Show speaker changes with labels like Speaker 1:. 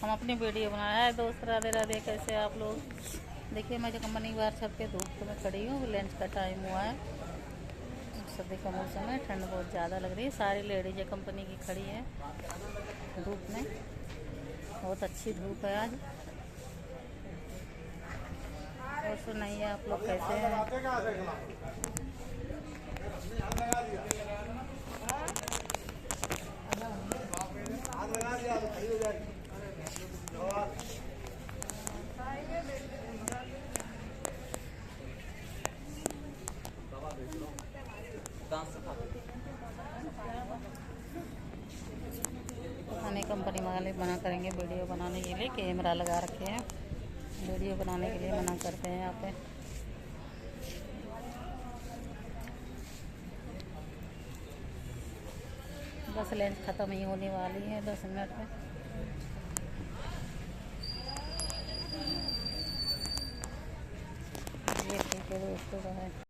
Speaker 1: हम अपनी वीडियो बना रहे हैं। दोस्त राधे राधे, कैसे आप लोग। देखिए मैं जो कंपनी के बाहर छत पे धूप में खड़ी हूँ। लंच का टाइम हुआ है, सर्दी का मौसम है, ठंड बहुत ज़्यादा लग रही है। सारी लेडीज कंपनी की खड़ी है धूप में। बहुत अच्छी धूप है आज। और सुनाइए आप लोग कैसे हैं। खाने कंपनी वाले मना करेंगे वीडियो बनाने के लिए। कैमरा लगा रखे हैं, वीडियो बनाने के लिए मना करते हैं यहाँ पे। बस लंच ख़त्म ही होने वाली है 10 मिनट में। ये ठीक है दोस्तों, है।